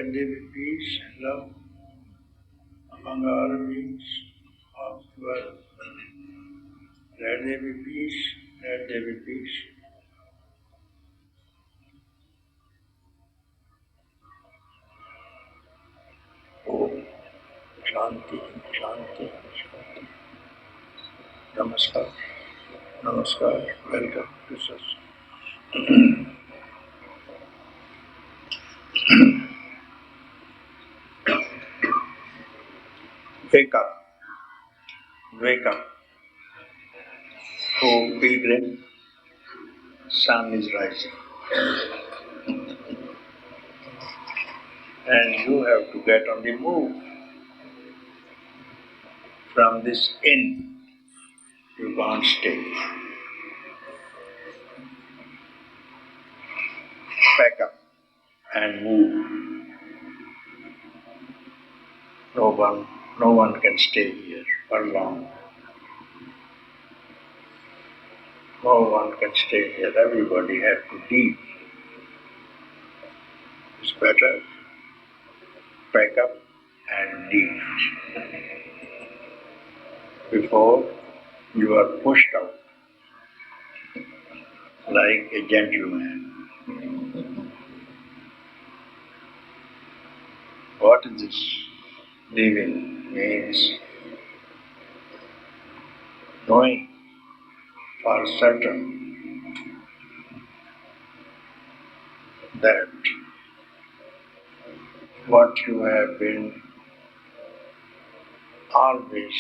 Let there be peace and love among all beings of the world. Let there be peace, let there be peace. Om Shanti, Shanti, Shanti. Namaskar, Namaskar. Welcome to Satsang. Wake up, wake up. Oh pilgrim, sun is rising. And you have to get on the move. From this inn, you can't stay. Pack up and move. No one can stay here for long. No one can stay here. Everybody has to leave. It's better pack up and leave before you are pushed out like a gentleman. What is this? Leaving means knowing for certain that what you have been always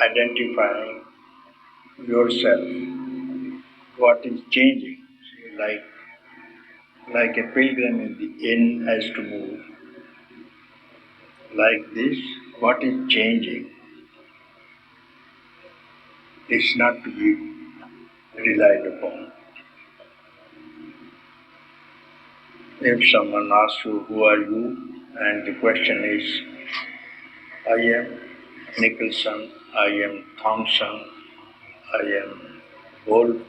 identifying yourself, what is changing, like a pilgrim in the inn has to move. Like this, what is changing is not to be relied upon. If someone asks you, who are you? And the question is, I am Nicholson, I am Thompson, I am Wolf,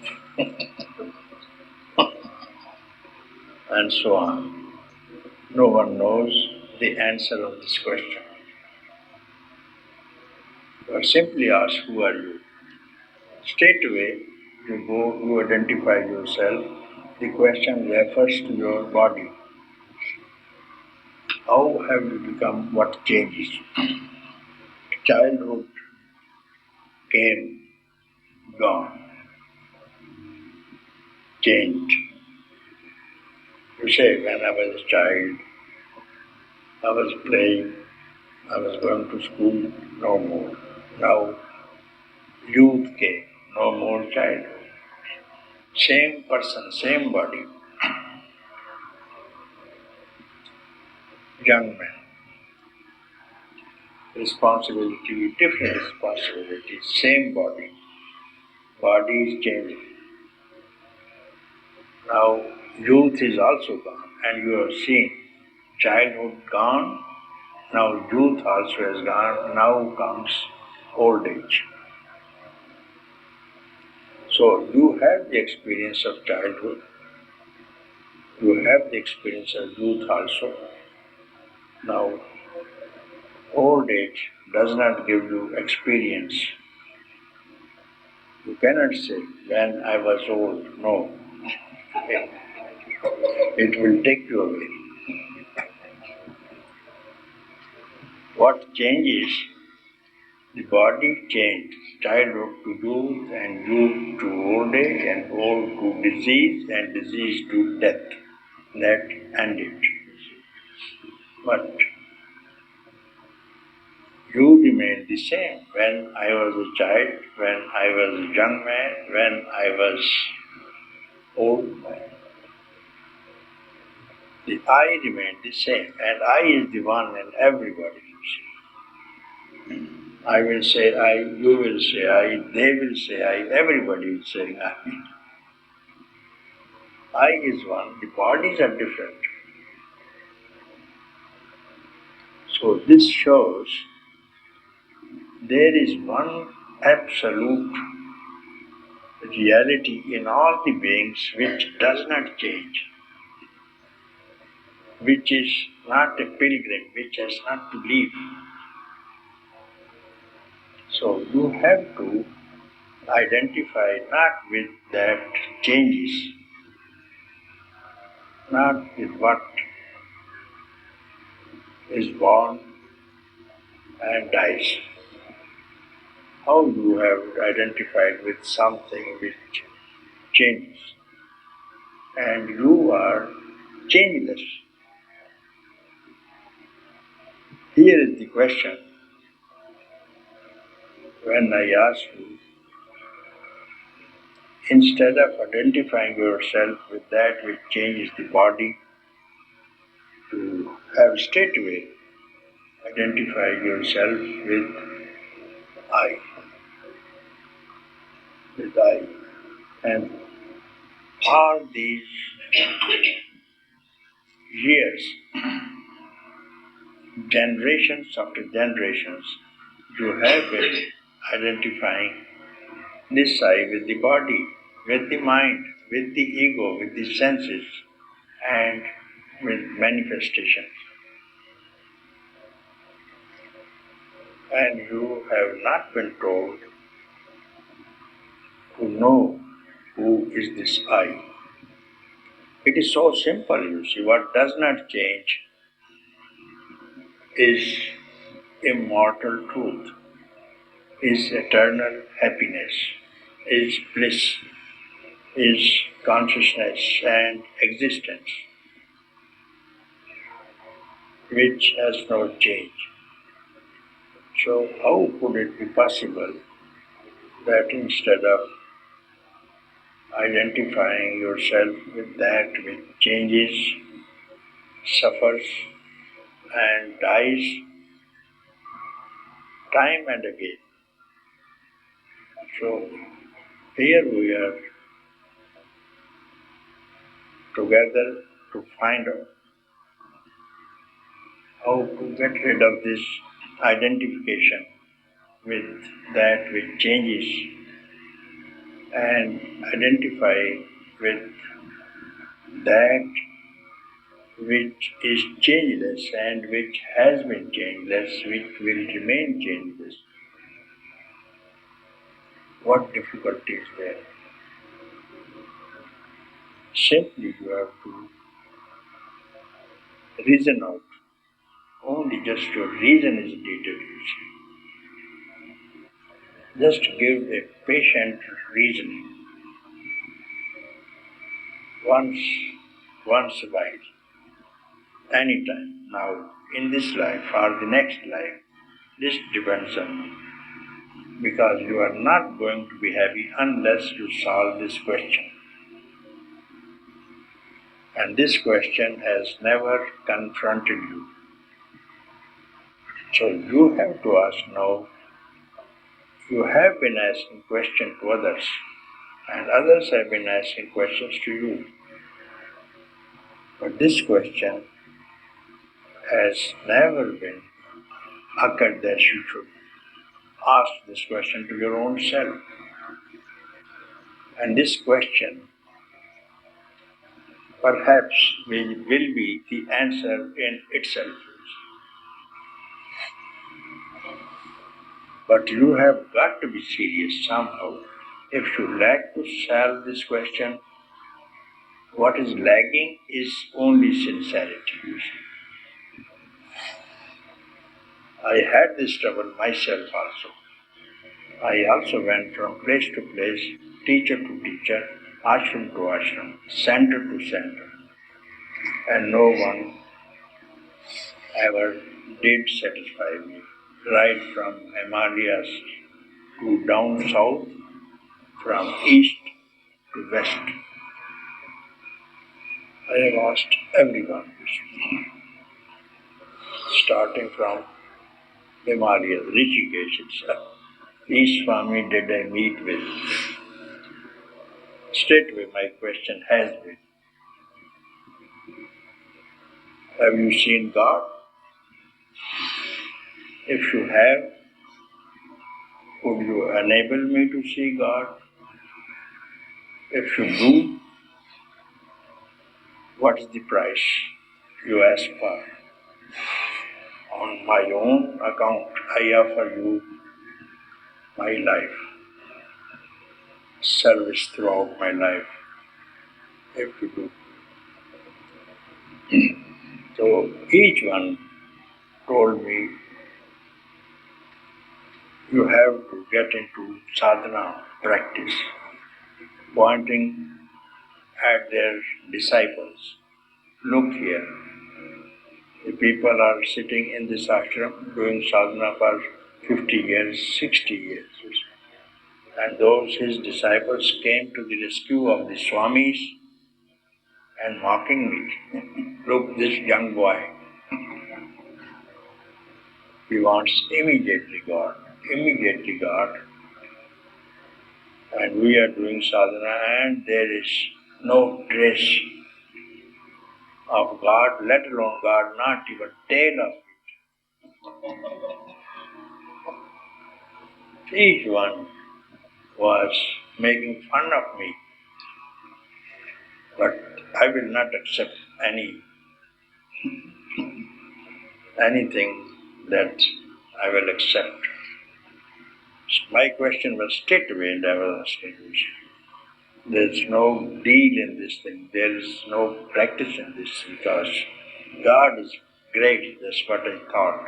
and so on. No one knows the answer of this question. But simply ask, who are you? Straight away, you identify yourself. The question refers to your body. How have you become? What changes? Childhood came, gone, changed. You say, when I was a child, I was playing, I was going to school, no more. Now, youth came, no more childhood. Same person, same body. Young man. Responsibility, different responsibility, same body. Body is changing. Now, youth is also gone, and you have seen childhood gone, now youth also has gone, now comes old age. So, you have the experience of childhood, you have the experience of youth also. Now, old age does not give you experience. You cannot say, when I was old, no. It will take you away. What changes? The body changed. Childhood to youth, and youth to old age, and old to disease, and disease to death. That ended. But you remain the same. When I was a child, when I was a young man, when I was old man. The I remained the same, and I is the one and everybody. I will say I, you will say I, they will say I, everybody is saying I. I is one, the bodies are different. So this shows there is one absolute reality in all the beings which does not change. which is not a pilgrim, which has not to leave. So you have to identify not with that changes, not with what is born and dies. How you have identified with something which changes, and you are changeless. Here is the question. When I ask you, instead of identifying yourself with that which changes the body, to have straightway identify yourself I, with I. And all these years, generations after generations, you have been identifying this I with the body, with the mind, with the ego, with the senses, and with manifestations. And you have not been told to know who is this I. It is so simple, you see. What does not change is immortal truth, is eternal happiness, is bliss, is consciousness and existence, which has no change. So, how could it be possible that instead of identifying yourself with that which changes, suffers, and dies time and again? So, here we are together to find out how to get rid of this identification with that which changes and identify with that which is changeless and which has been changeless, which will remain changeless. What difficulty is there? Simply you have to reason out. Only just your reason is needed, you see. Just give a patient reasoning once a while, anytime, now, in this life or the next life. This depends on you. Because you are not going to be happy unless you solve this question. And this question has never confronted you. So you have to ask now. You have been asking questions to others, and others have been asking questions to you. But this question has never been occurred that you should ask this question to your own self. And this question perhaps will be the answer in itself. But you have got to be serious somehow. If you lack to solve this question, what is lacking is only sincerity, you see. I had this trouble myself also. I also went from place to place, teacher to teacher, ashram to ashram, center to center. And no one ever did satisfy me. Right from Himalayas to down south, from east to west. I have asked everyone, starting from Himalayas, Rishikesh itself. Each Swami did I meet with. Straightway my question has been, have you seen God? If you have, would you enable me to see God? If you do, what is the price you ask for. On my own account, I offer you my life, service throughout my life, if you do. So each one told me, you have to get into sadhana practice, pointing at their disciples. Look here, the people are sitting in this ashram doing sadhana for 50 years, 60 years. And those his disciples came to the rescue of the Swamis and mocking me. Look, this young boy, he wants immediately God. And we are doing sadhana and there is no trace of God, let alone God, not even tail of it. Each one was making fun of me, but I will not accept anything that I will accept. My question was straight away and I was asking, there is no deal in this thing, there is no practice in this because God is great, that's what I thought.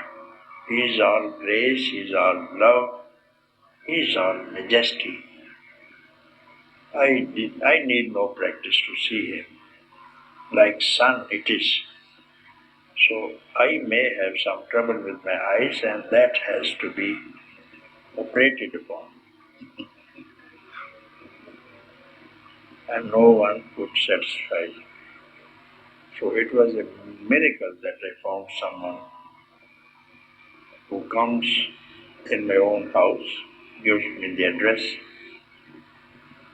He is all grace, He is all love, He is all majesty. I need no practice to see Him. Like sun it is. So I may have some trouble with my eyes and that has to be operated upon. And no one could satisfy. So it was a miracle that I found someone who comes in my own house, gives me the address,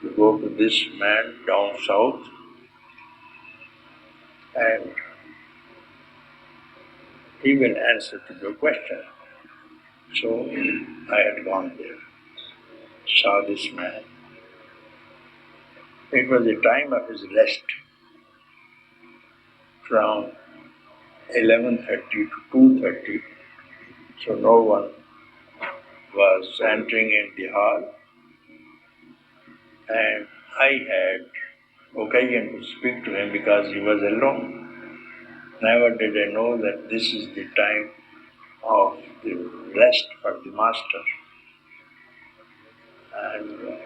to go to this man down south, and he will answer to your question. So I had gone there, saw this man. It was the time of his rest, from 11:30 to 2:30, so no one was entering in the hall, and I had occasion to speak to him because he was alone. Never did I know that this is the time of the rest for the master. And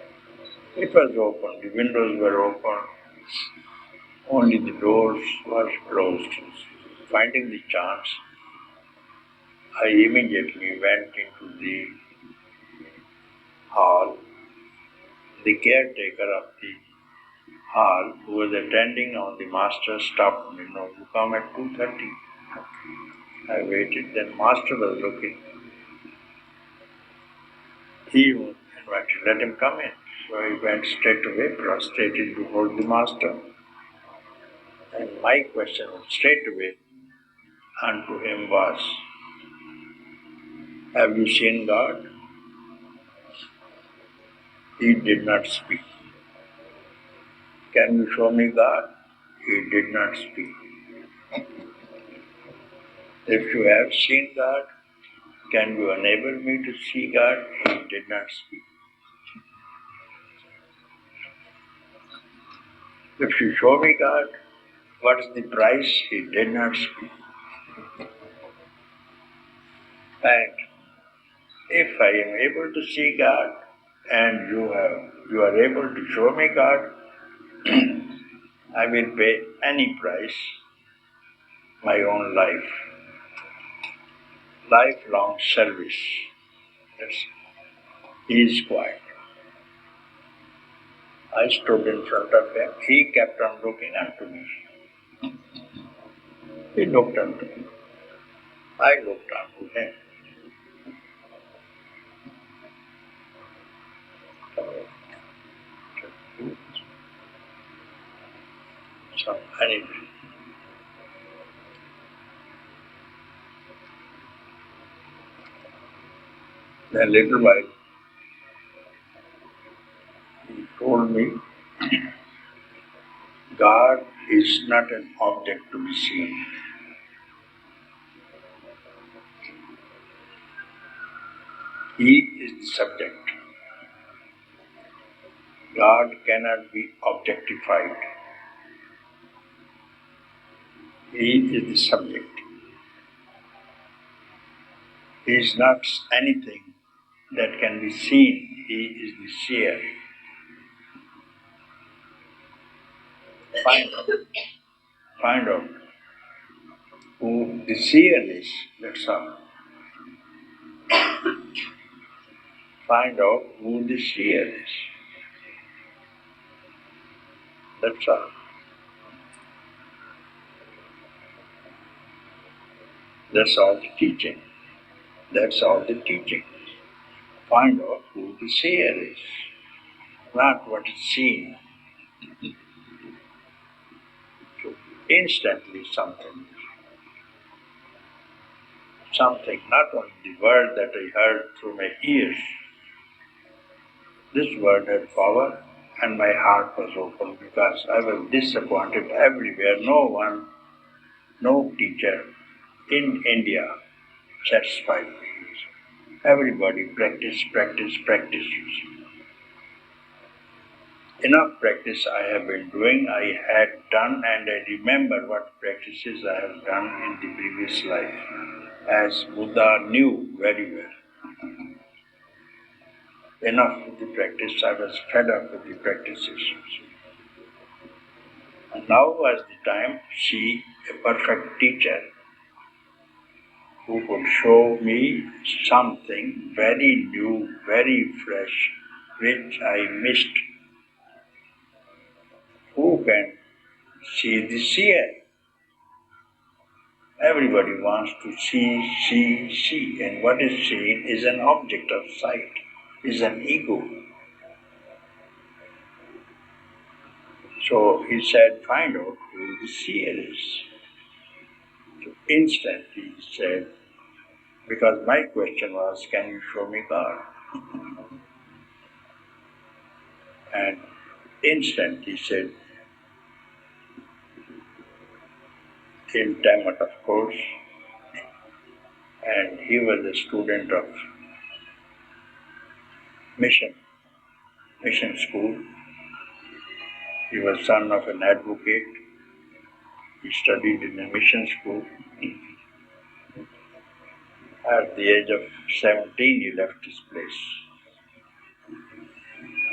it was open, the windows were open, only the doors were closed. Finding the chance, I immediately went into the hall. The caretaker of the hall, who was attending on the master, stopped me. No, you come at 2:30. I waited, then master was looking. He invited, let him come in. So I went straight away, prostrated before the master. And my question straight away unto him was, have you seen God? He did not speak. Can you show me God? He did not speak. If you have seen God, can you enable me to see God? He did not speak. If you show me God, what is the price? He did not speak. And if I am able to see God and you are able to show me God, I will pay any price, my own life, lifelong service. Yes. He is quiet. I stood in front of him. He kept on looking unto me. He looked unto me. I looked unto him. So anyway, then little while he told me, God is not an object to be seen. He is the subject. God cannot be objectified. He is the subject. He is not anything that can be seen. He is the seer. Find out who the seer is, that's all. Find out who the seer is, that's all. That's all the teaching. That's all the teaching. Find out who the seer is, not what is seen. So instantly something, not only the word that I heard through my ears, this word had power and my heart was open because I was disappointed everywhere. No one, no teacher in India satisfied me. Everybody practice. Enough practice I have been doing, I had done, and I remember what practices I have done in the previous life, as Buddha knew very well. Enough with the practice, I was fed up with the practices. And now was the time to see a perfect teacher who could show me something very new, very fresh, which I missed. Who can see the seer? Everybody wants to see, and what is seen is an object of sight, is an ego. So he said, find out who the seer is. So instantly he said, because my question was, can you show me God? And instantly he said, in Tiamat, of course, and he was a student of mission school. He was son of an advocate. He studied in a mission school. At the age of 17, he left his place.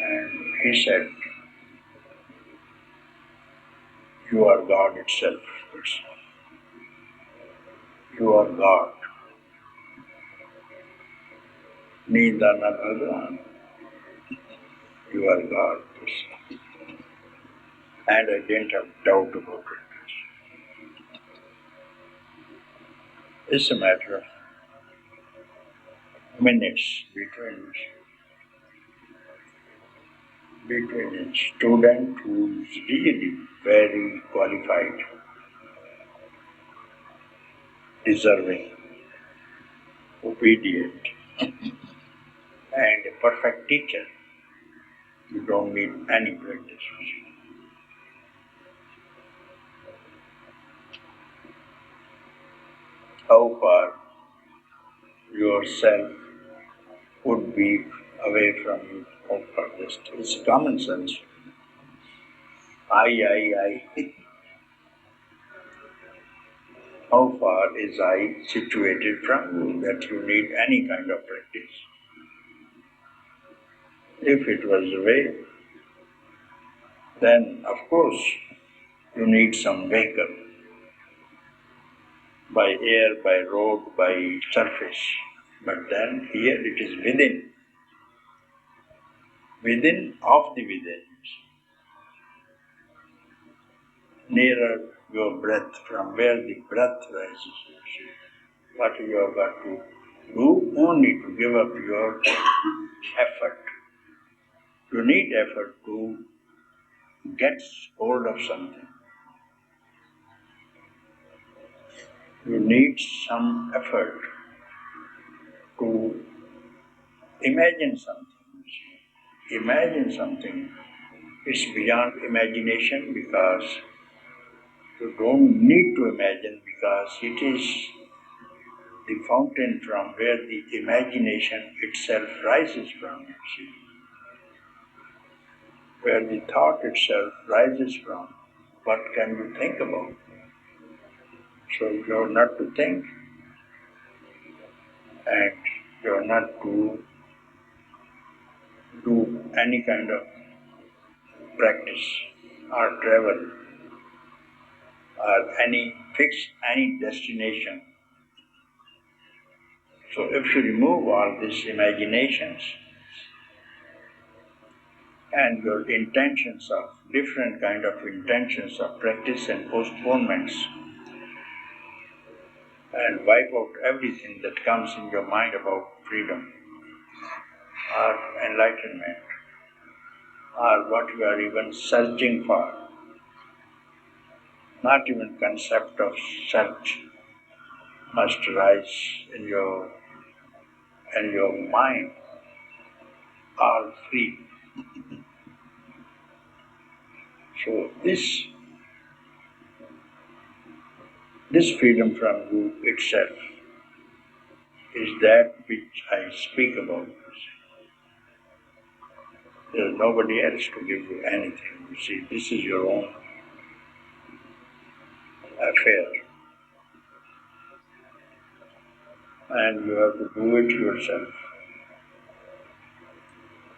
And he said, you are God itself. You are God. Nidana Bhagavan. You are God. And I didn't have doubt about it. It's a matter of minutes between a student who is really very qualified, deserving, obedient, and a perfect teacher. You don't need any practice. How far yourself would be away from you? How far? It's common sense. I. How far is I situated from you that you need any kind of practice? If it was away, then of course you need some vehicle, by air, by road, by surface. But then here it is within of the within, nearer your breath, from where the breath rises. What you have got to do, only to give up your effort. You need effort to get hold of something. You need some effort to imagine something. Imagine something. It's beyond imagination because you don't need to imagine because it is the fountain from where the imagination itself rises from, you see. Where the thought itself rises from, what can you think about? So you're not to think, and you're not to do any kind of practice or travel or fix any destination. So if you remove all these imaginations and your intentions of different kind of intentions of practice and postponements, and wipe out everything that comes in your mind about freedom or enlightenment or what you are even searching for. Not even concept of search must rise in your mind, all free. So this freedom from you itself is that which I speak about. There is nobody else to give you anything. You see, this is your own affair. And you have to do it yourself.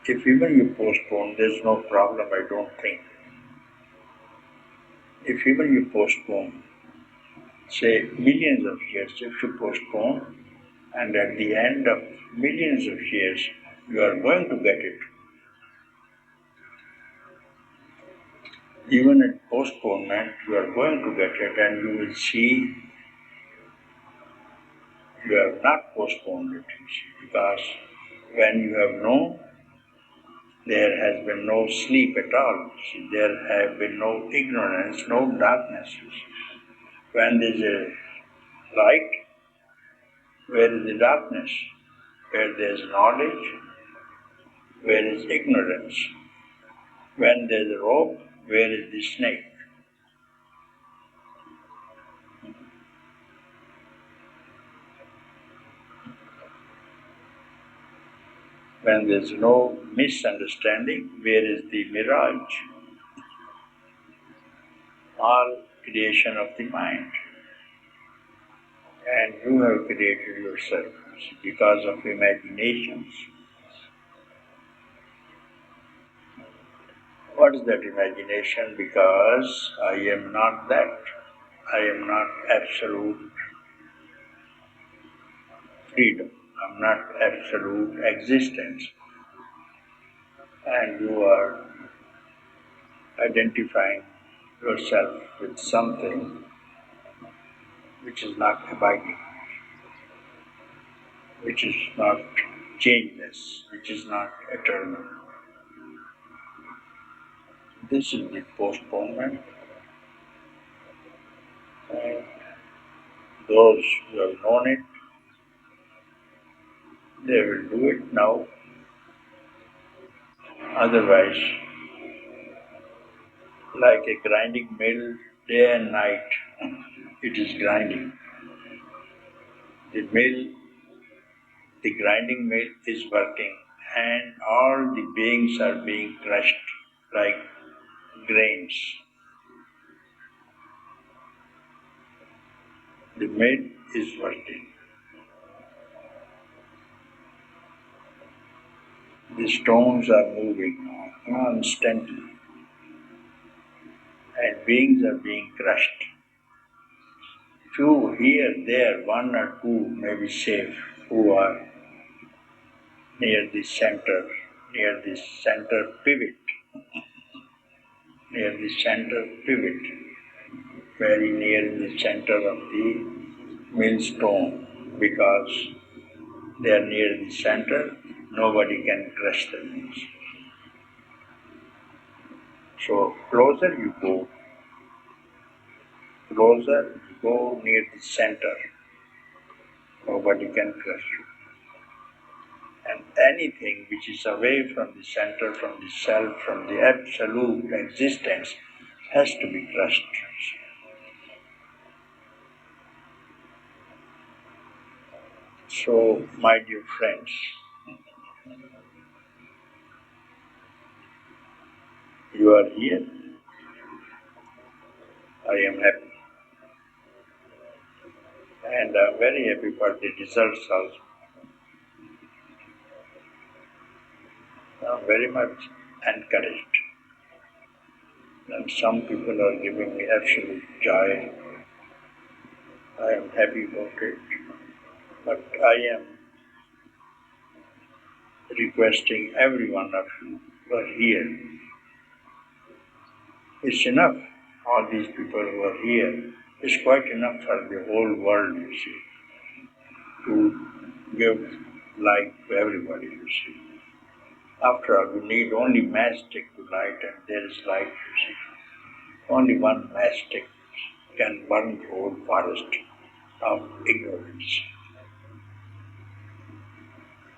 If even you postpone, there's no problem, I don't think. If even you postpone, say millions of years, if you postpone, and at the end of millions of years, you are going to get it. Even at postponement, you are going to get it, and you will see you have not postponed it, because when you have known, there has been no sleep at all. There have been no ignorance, no darkness. When there is a light, where is the darkness? Where there is knowledge, where is ignorance? When there is a rope, where is the snake? When there is no misunderstanding, where is the mirage? All creation of the mind. And you have created yourself because of imaginations. What is that imagination? Because I am not that. I am not absolute freedom. I am not absolute existence. And you are identifying yourself with something which is not abiding, which is not changeless, which is not eternal. This is the postponement, and those who have known it, they will do it now. Otherwise, like a grinding mill, day and night, it is grinding. The grinding mill is working, and all the beings are being crushed like grains. The mill is working. The stones are moving constantly, and beings are being crushed. Few here, there, one or two may be safe who are near the center pivot, very near the center of the millstone, because they are near the center, nobody can crush the mills. So closer you go near the center, nobody can crush you. And anything which is away from the center, from the self, from the absolute existence, has to be crushed. So, my dear friends, you are here. I am happy. And I am very happy for the results also. I am very much encouraged. And some people are giving me absolute joy. I am happy about it. But I am requesting every one of you who are here. It's enough. All these people who are here. It's quite enough for the whole world, you see, to give light to everybody, you see. After all, we need only matchstick to light, and there is light, you see. Only one matchstick can burn the whole forest of ignorance.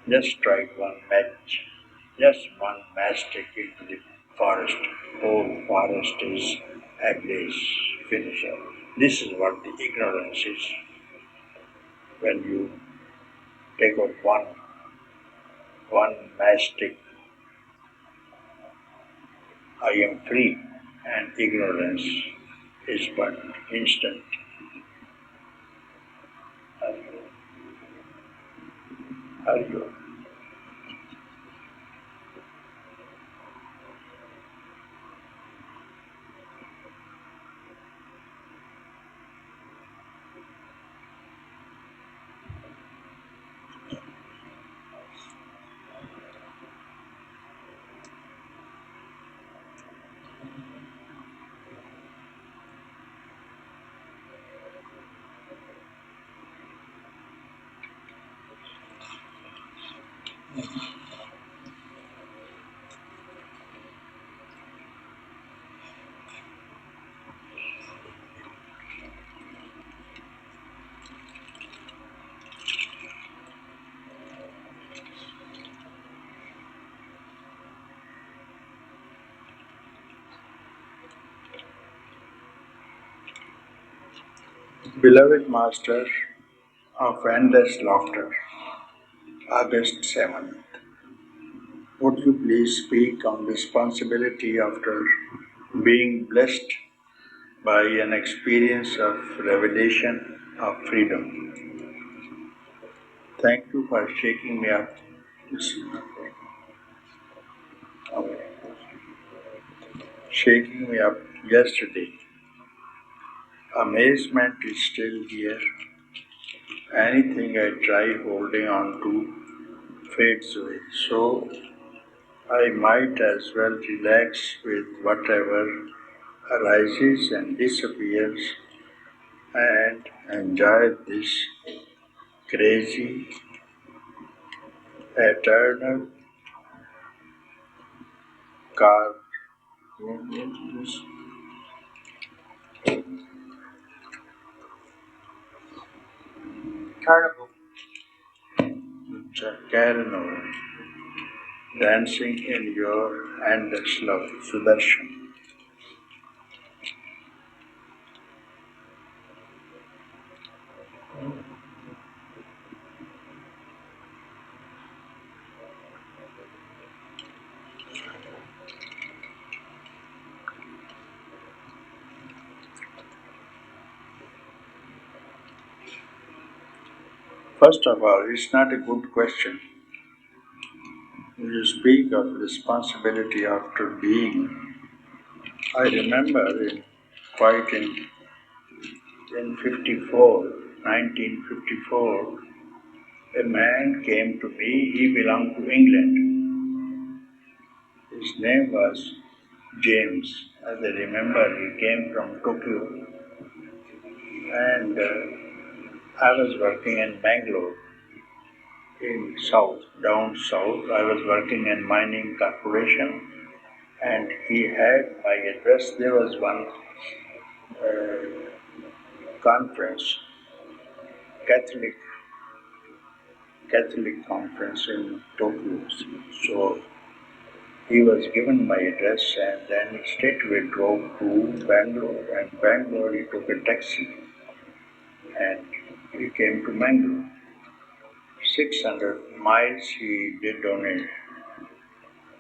Just strike one match, just one matchstick into the forest. Whole forest is ablaze, finish up. This is what the ignorance is. When you take out one matchstick, I am free, and ignorance is but instant. Are you? Beloved Master of Endless Laughter, August 7th. Would you please speak on responsibility after being blessed by an experience of revelation of freedom? Thank you for shaking me up. Okay. Shaking me up yesterday. Amazement is still here. Anything I try holding on to fades away. So I might as well relax with whatever arises and disappears and enjoy this crazy, eternal car. Carnival. Carnival. Dancing in your endless love, Sudarshan. First of all, it's not a good question. You speak of responsibility after being. I remember quite in 1954, a man came to me. He belonged to England. His name was James. As I remember, he came from Tokyo, and I was working in Bangalore, in south, down south. I was working in mining corporation, and he had my address. There was one conference, Catholic conference in Tokyo. So he was given my address, and then he straightway drove to Bangalore. And Bangalore, he took a taxi, and he came to Mangalore. 600 miles he did on a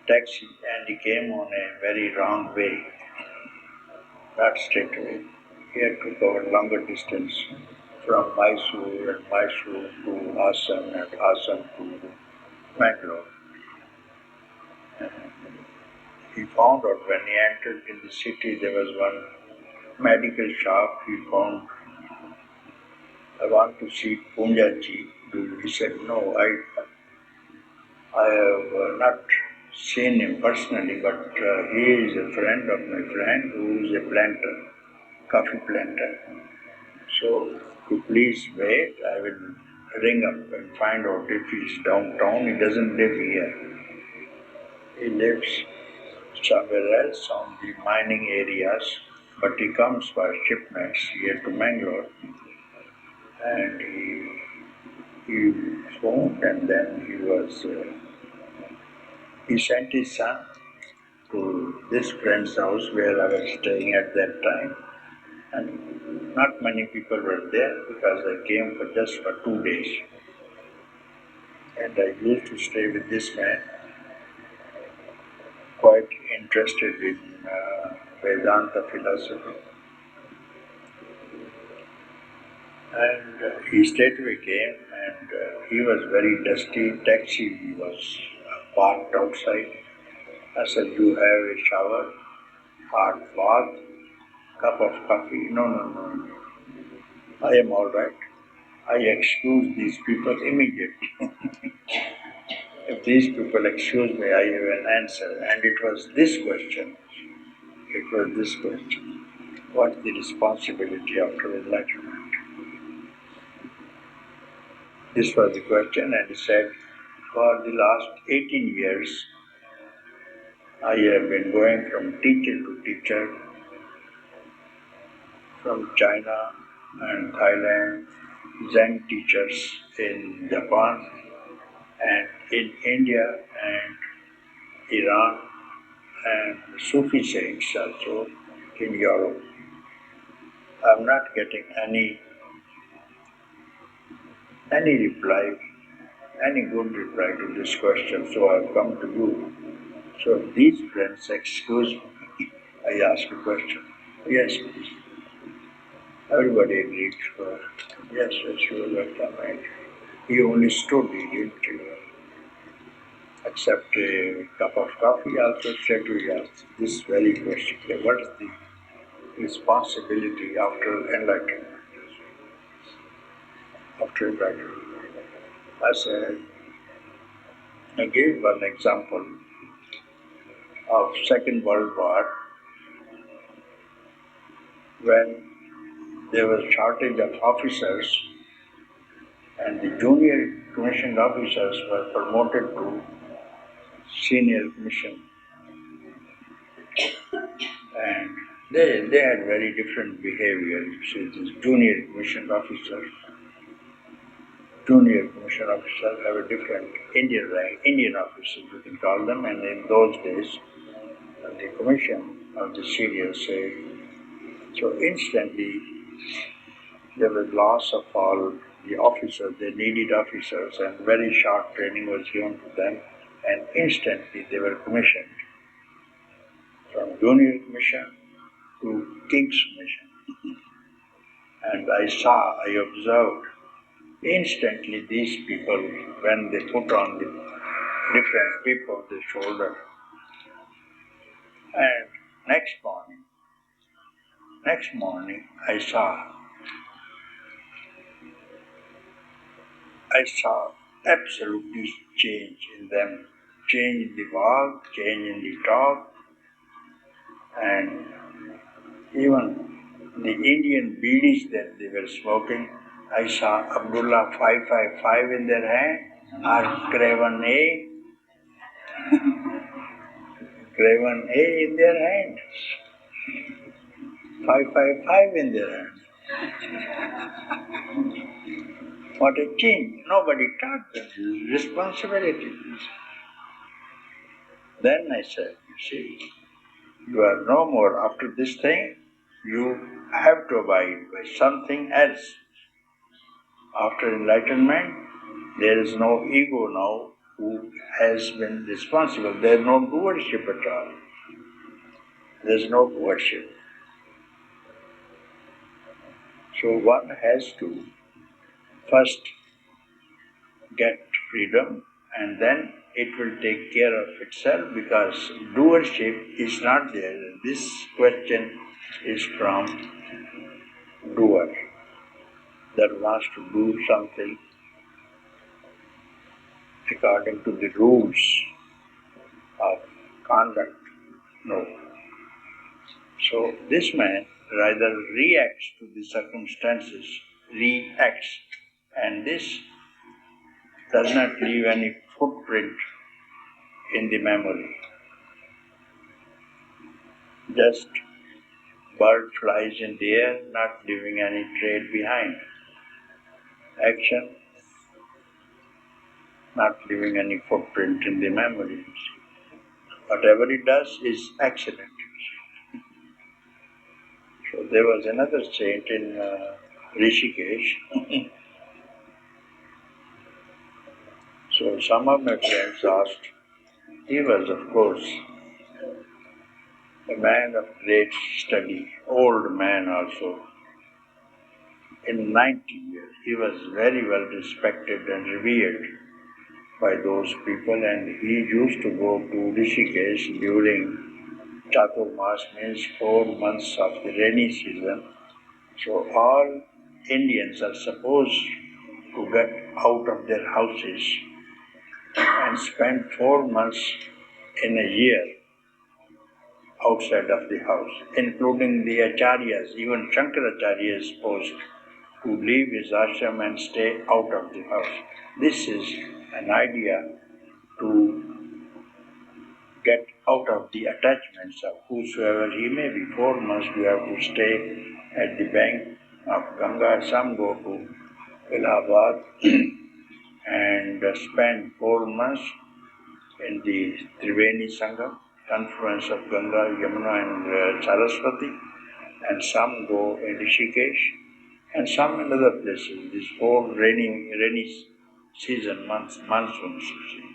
taxi and he came on a very wrong way, not straight away. He had to cover longer distance from Mysore to Assam and Assam to Bangalore. He found out when he entered in the city there was one medical shop. He found, I want to see Punjaji. He said, no, I have not seen him personally, but he is a friend of my friend who is a planter, coffee planter. So, to please wait, I will ring up and find out if he's downtown. He doesn't live here. He lives somewhere else on the mining areas, but he comes by shipments here to Mangalore. And he phoned and then he sent his son to this friend's house where I was staying at that time. And not many people were there because I came just for 2 days. And I used to stay with this man, quite interested in Vedanta philosophy. And he straightway came and he was very dusty. Taxi was parked outside. I said, you have a shower, hot bath, cup of coffee? No. I am all right. I excuse these people immediately. If these people excuse me, I have an answer. And it was this question. What's the responsibility after enlightenment? This was the question, and he said, for the last 18 years, I have been going from teacher to teacher, from China and Thailand, Zen teachers in Japan and in India and Iran and Sufi saints also in Europe. I'm not getting any reply, any good reply to this question, so I've come to you. So these friends excuse me. I ask a question. Yes, please. Everybody agreed. Yes, you are welcome. And he only stood, he didn't accept a cup of coffee. Also said to us this very question: what is the responsibility after enlightenment? I said, I gave one example of Second World War when there was shortage of officers and the junior commissioned officers were promoted to senior commission. And they had very different behavior. You see, these junior commissioned officers have a different Indian rank, Indian officers you can call them, and in those days the commission of the seniors say, so instantly there was loss of all the officers. They needed officers and very short training was given to them, and instantly they were commissioned from junior commission to king's commission. And I observed instantly these people, when they put on the different peep of the shoulder, and next morning I saw absolutely change in them, change in the walk, change in the talk, and even the Indian beedis that they were smoking, I saw Abdullah 555 in their hand, or Craven A in their hand, 555 in their hand. What a change! Nobody taught them responsibility. Then I said, you see, you are no more after this thing, you have to abide by something else. After enlightenment, There is no ego now who has been responsible. There is no doership at all. There is no doership. So one has to first get freedom and then it will take care of itself, because doership is not there. This question is from doer that wants to do something according to the rules of conduct. No. So this man rather reacts to the circumstances, reacts, and this does not leave any footprint in the memory. Just bird flies in the air, not leaving any trail behind. Action, not leaving any footprint in the memory. Whatever it does is accident. So there was another saint in Rishikesh. So some of my friends asked, he was of course a man of great study, old man also. In 90 years, he was very well respected and revered by those people, and he used to go to Rishikesh during Chaturmas, means 4 months of the rainy season. So all Indians are supposed to get out of their houses and spend 4 months in a year outside of the house, including the acharyas. Even Shankaracharya is supposed to leave his ashram and stay out of the house. This is an idea to get out of the attachments of whosoever he may be. 4 months you have to stay at the bank of Ganga. Some go to Allahabad and spend 4 months in the Triveni Sangam, confluence of Ganga, Yamuna and Saraswati, and some go in Rishikesh, and some in other places. This whole rainy season, monsoon season.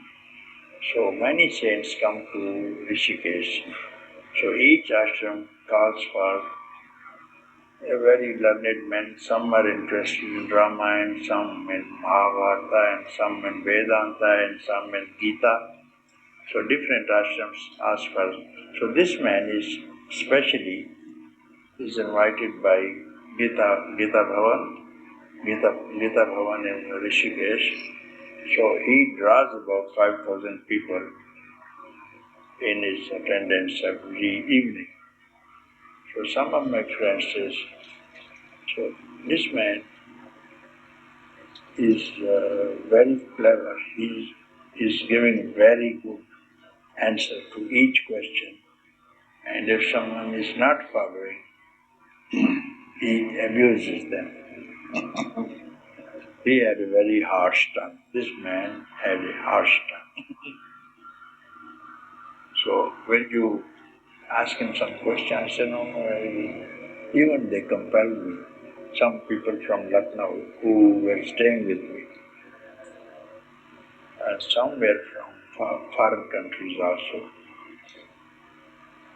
So many saints come to Rishikesh. So each ashram calls for a very learned man. Some are interested in Ramayana, some in Mahabharata, and some in Vedanta, and some in Gita. So different ashrams ask for. So this man is invited by Gita Bhavan in Rishikesh. So he draws about 5,000 people in his attendance every evening. So some of my friends says, so this man is very clever. He is giving very good answer to each question. And if someone is not following, he abuses them. He had a very harsh tongue. This man had a harsh tongue. So when you ask him some question, I said, no, even they compelled me. Some people from Lucknow who were staying with me, and some were from foreign countries also.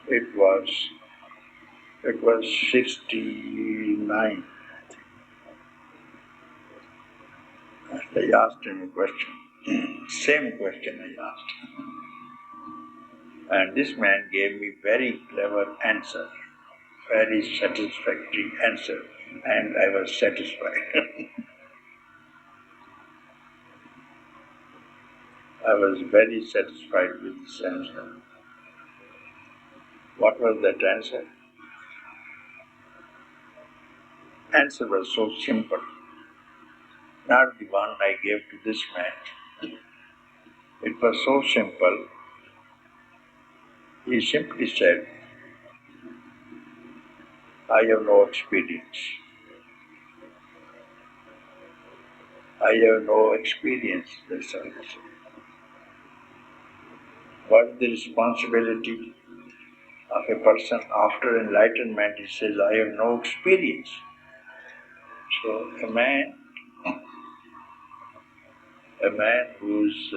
It was 69. And I asked him a question. Same question I asked. And this man gave me very clever answer, very satisfactory answer, and I was satisfied. I was very satisfied with this answer. What was that answer? Answer was so simple. Not the one I gave to this man. It was so simple. He simply said, I have no experience. I have no experience, that's all. What is the responsibility of a person after enlightenment? He says, I have no experience. So a man a man who's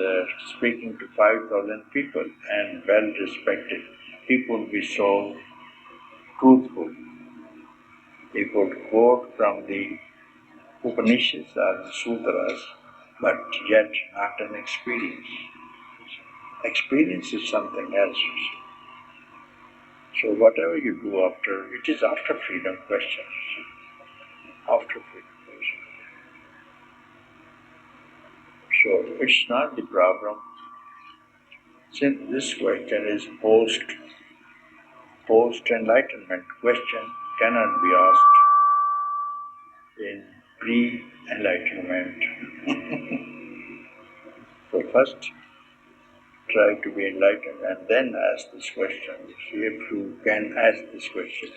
speaking to 5,000 people and well respected. He could be so truthful. He could quote from the Upanishads or the Sutras, but yet not an experience. Experience is something else. So whatever you do after, it is after freedom questions. After freedom questions. So it's not the problem. Since this question is post-enlightenment question cannot be asked in pre-enlightenment. So first try to be enlightened and then ask this question. If you can ask this question.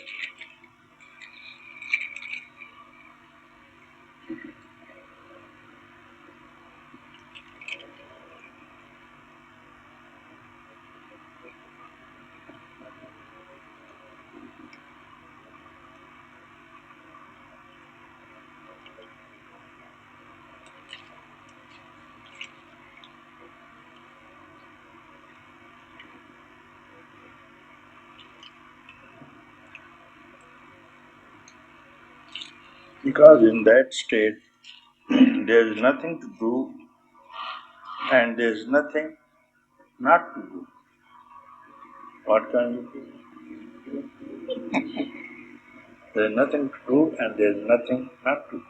Because in that state, there is nothing to do and there is nothing not to do. What can you do? There is nothing to do and there is nothing not to do.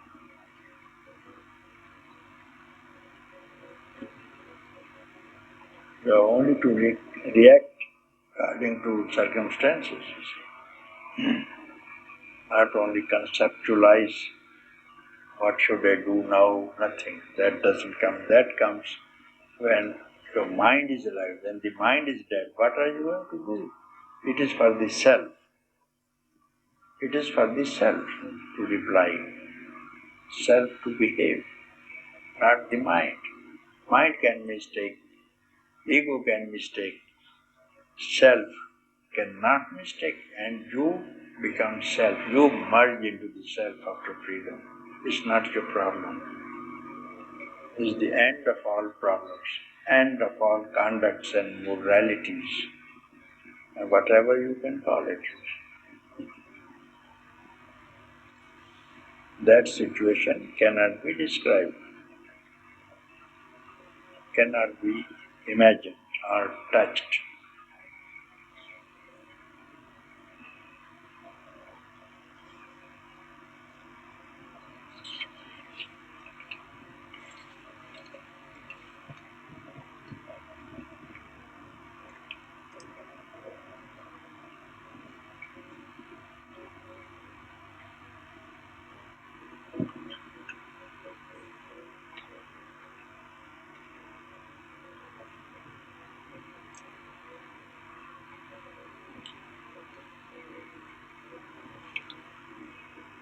You are only to react according to circumstances. Not only conceptualize what should I do now, nothing. That doesn't come. That comes when your mind is alive. When the mind is dead, what are you going to do? It is for the self. It is for the self to reply, self to behave, not the mind. Mind can mistake, ego can mistake, self cannot mistake, and you become self. You merge into the self after freedom. It's not your problem. It's the end of all problems, end of all conducts and moralities, and whatever you can call it. That situation cannot be described, cannot be imagined or touched.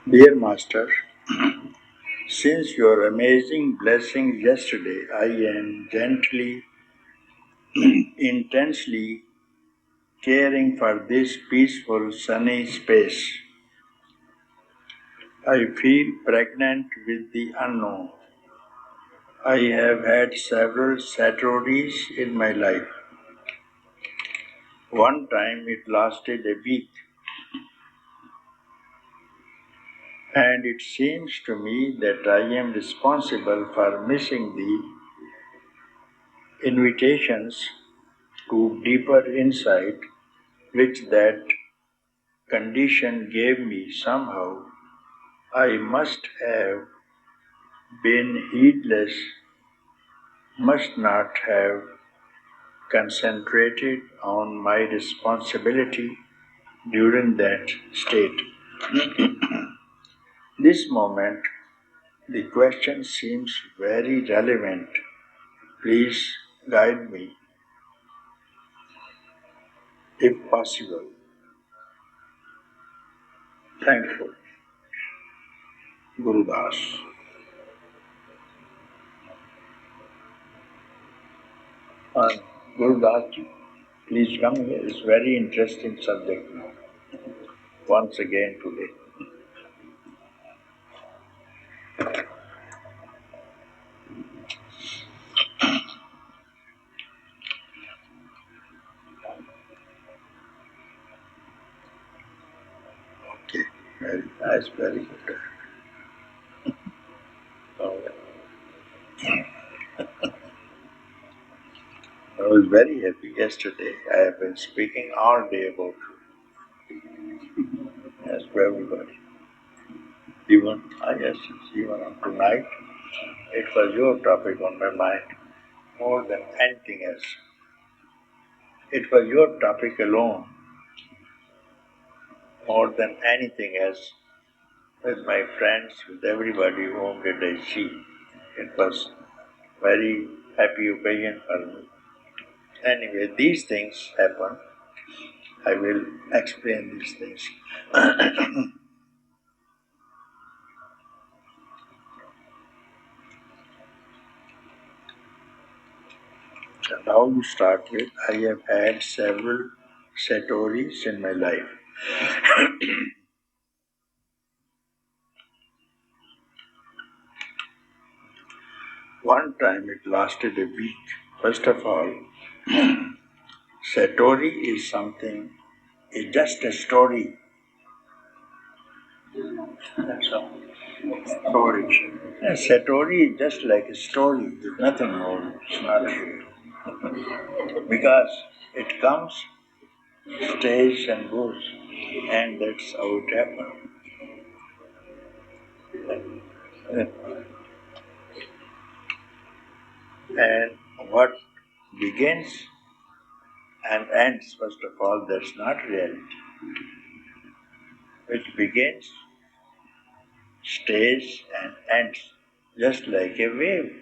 Dear Master, since your amazing blessing yesterday, I am gently, intensely caring for this peaceful, sunny space. I feel pregnant with the unknown. I have had several Saturdays in my life. One time it lasted a week, and it seems to me that I am responsible for missing the invitations to deeper insight which that condition gave me. Somehow I must have been heedless, must not have concentrated on my responsibility during that state. This moment, the question seems very relevant. Please guide me, if possible. Thankful. Guru Das. Guru Das ji, please come here. It's a very interesting subject now. Once again today. Very nice, very good. So, I was very happy yesterday. I have been speaking all day about you. Yes, to everybody. Even, yes, even on tonight, it was your topic on my mind more than anything else. It was your topic alone more than anything else. With my friends, with everybody whom did I see. It was very happy occasion for me. Anyway, these things happen. I will explain these things. So now you start with, I have had several satoris in my life. One time it lasted a week. First of all, satori is something, it's just a story. That's all. Story. A satori is just like a story, nothing more. It's not real. Because it comes, stays and goes, and that's how it happens. And what begins and ends, first of all, that's not reality. It begins, stays and ends, just like a wave.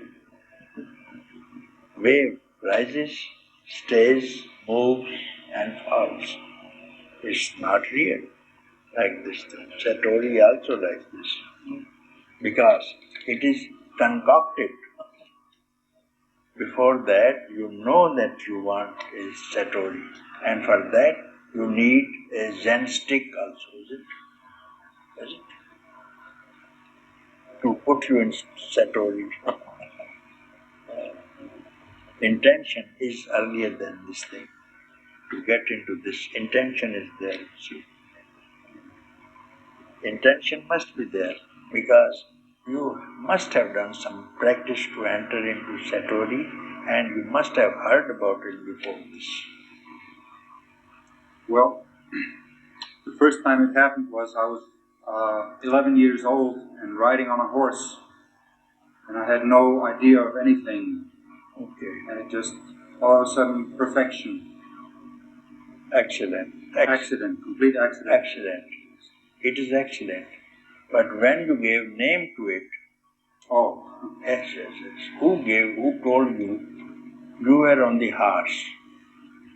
Wave rises, stays, moves and falls. It's not real, like this thing. Satori also like this, because it is concocted. Before that, you know that you want a satori, and for that you need a Zen stick also, is it? Is it? To put you in satori. Intention is earlier than this thing. To get into this, intention is there. See, intention must be there because you must have done some practice to enter into satori, and you must have heard about it before this. Well, the first time it happened was I was 11 years old and riding on a horse, and I had no idea of anything. Okay. And it just, all of a sudden, perfection. Excellent. Accident, complete accident. Excellent. It is excellent. But when you gave name to it, yes. Who told you? You were on the horse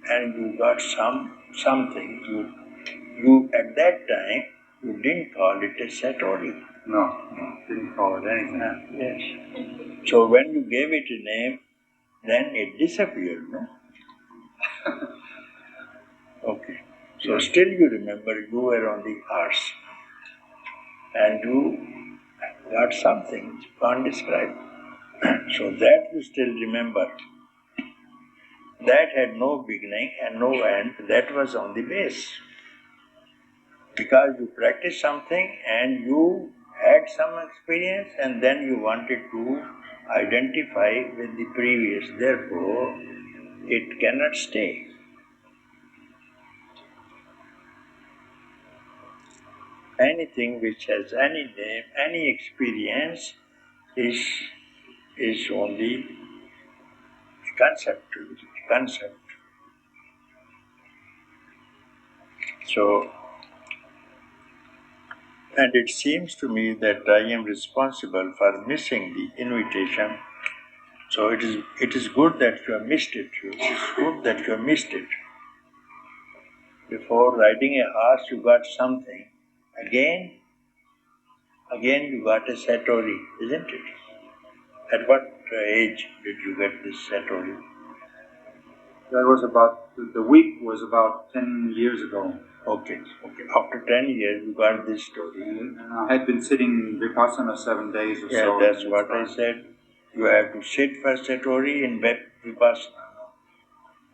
and you got something. You at that time, you didn't call it a satori. No, didn't call it anything. Yes. So when you gave it a name, then it disappeared, no? Okay. So still you remember you were on the horse and you got something you can't describe. So that you still remember. That had no beginning and no end, that was on the base. Because you practiced something and you had some experience and then you wanted to identify with the previous, therefore it cannot stay. Anything which has any name, any experience is only a concept. So, and it seems to me that I am responsible for missing the invitation. So it is good that you have missed it. It is good that you have missed it. Before riding a horse, you got something. Again you got a satori, isn't it? At what age did you get this satori? That was the week was about 10 years ago. Okay. After 10 years, you got this story. And I had been sitting Vipassana 7 days or so. Yeah, that's what I said. You have to sit for satori in Vipassana.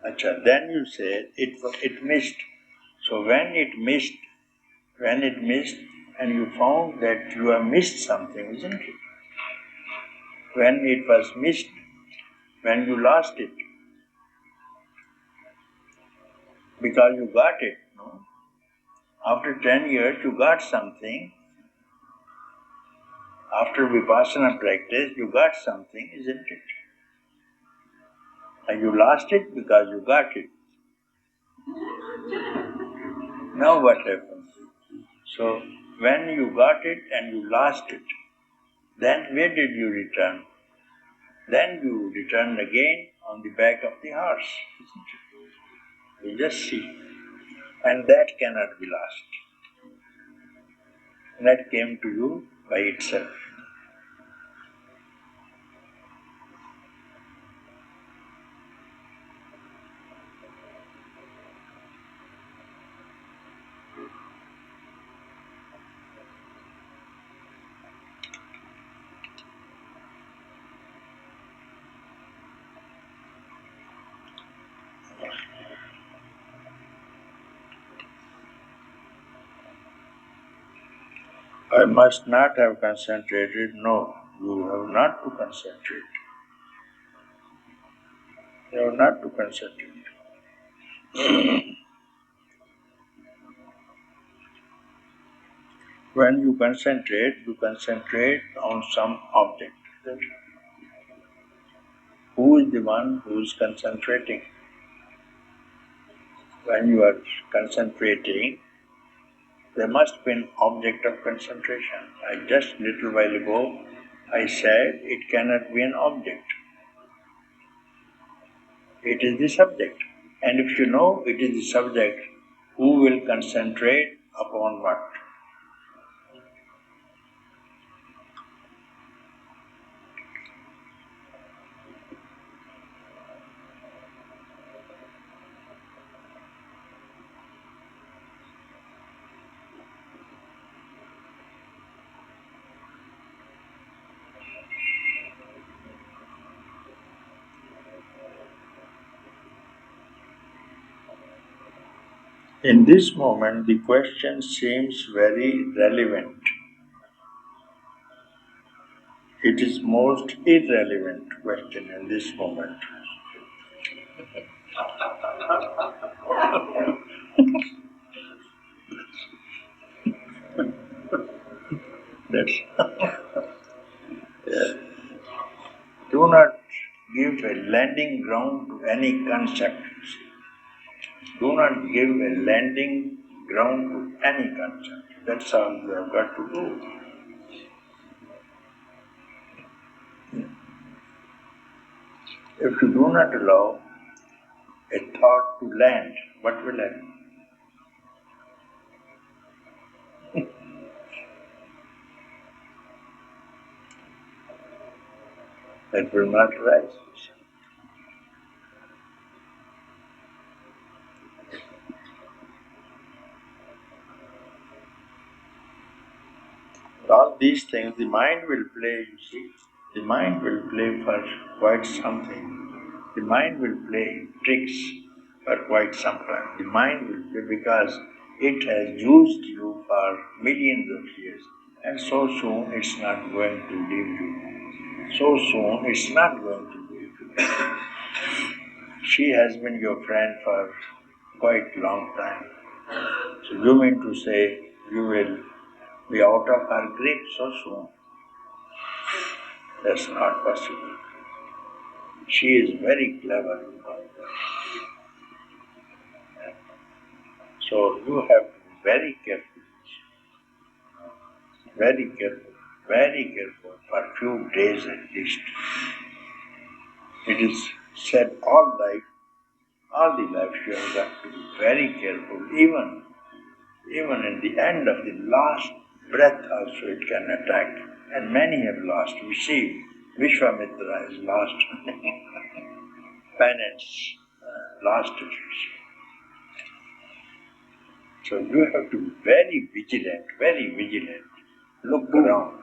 Achha, then you said it missed. So when it missed, and you found that you have missed something, isn't it? When it was missed, when you lost it, because you got it, no? After 10 years you got something, after Vipassana practice you got something, isn't it? And you lost it because you got it. Now what happens? So, when you got it and you lost it, then where did you return? Then you return again on the back of the horse, isn't it? You just see. And that cannot be lost. That came to you by itself. I must not have concentrated. No, you have not to concentrate. You have not to concentrate. When you concentrate on some object. Who is the one who is concentrating? When you are concentrating, there must be an object of concentration. Just little while ago, I said it cannot be an object. It is the subject. And if you know it is the subject, who will concentrate upon what? In this moment, the question seems very relevant. It is most irrelevant question in this moment. That's yeah. Do not give a landing ground to any concept. Do not give a landing ground to any concept. That's all you have got to do. If you do not allow a thought to land, what will happen? That will not rise. All these things, the mind will play, you see. The mind will play for quite something. The mind will play tricks for quite some time. The mind will play because it has used you for millions of years. And so soon it's not going to leave you. So soon it's not going to leave you. She has been your friend for quite long time. So you mean to say you will be out of her grip so soon? That's not possible. She is very clever. So you have to be very careful, very careful for a few days at least. It is said all the life you have got to be very careful, even in the end of the last breath also it can attack. And many have lost. We see Vishwamitra has lost penance, lost it. So you have to be very vigilant. Look around.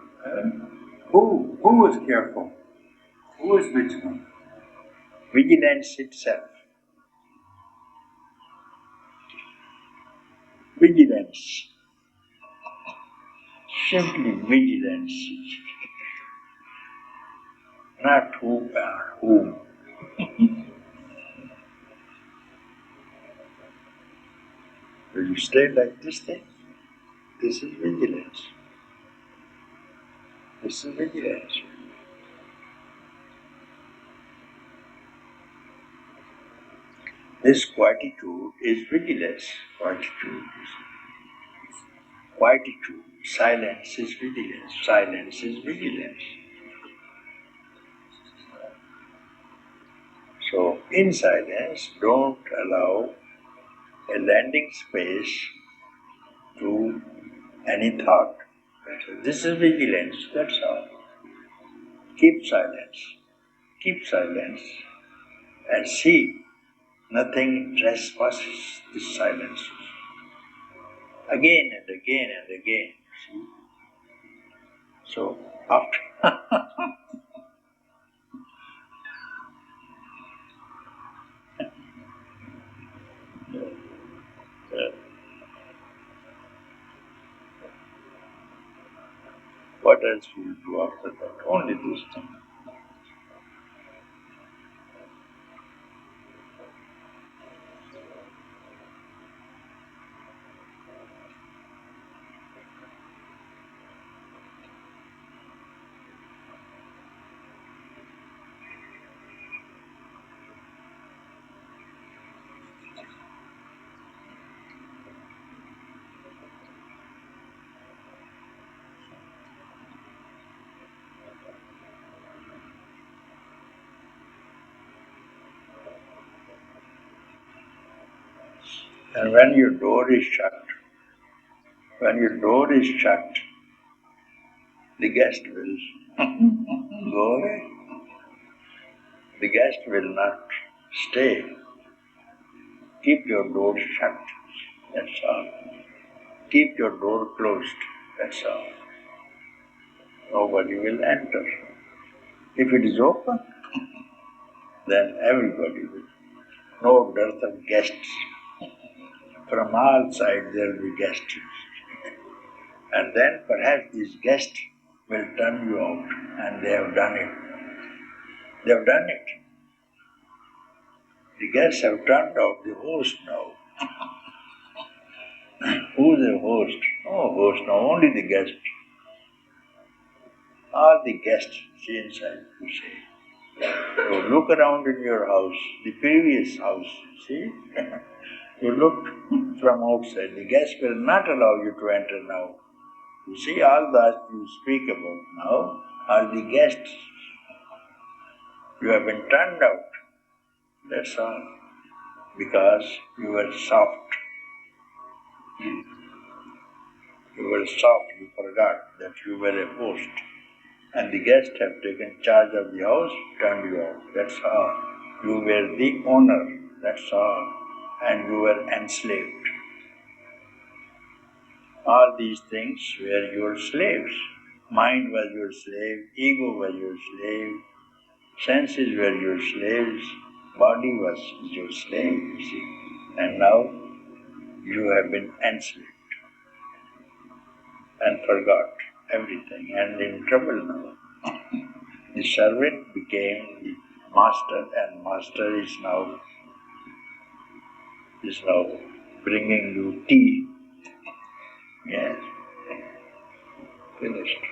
Who is careful? Who is vigilant? Vigilance itself. Vigilance. simply vigilance. Not who or whom. Will you stay like this thing? This is vigilance. This is vigilance. This quietude is vigilance. Quietude. Silence is vigilance. Silence is vigilance. So, in silence, don't allow a landing space to any thought. This is vigilance, that's all. Keep silence. Keep silence and see nothing trespasses this silence. Again and again and again. See? So after what else will you do after that? Only this thing. And when your door is shut, the guest will go away. The guest will not stay. Keep your door shut, that's all. Keep your door closed, that's all. Nobody will enter. If it is open, then everybody will. No dearth of guests. From all sides there will be guests. And then perhaps these guests will turn you out, and they have done it. They have done it. The guests have turned out the host now. Who is the host? No host now, only the guest. All the guests, see inside, you see. So look around in your house, the previous house, see? You look from outside, the guests will not allow you to enter now. You see, all that you speak about now are the guests. You have been turned out, that's all. Because you were soft. You were soft, you forgot that you were a host. And the guests have taken charge of the house, turned you out, that's all. You were the owner, that's all. And you were enslaved. All these things were your slaves. Mind was your slave, ego was your slave, senses were your slaves, body was your slave, you see. And now you have been enslaved and forgot everything and in trouble now. The servant became the master, and master is now bringing you tea. Yes, finished.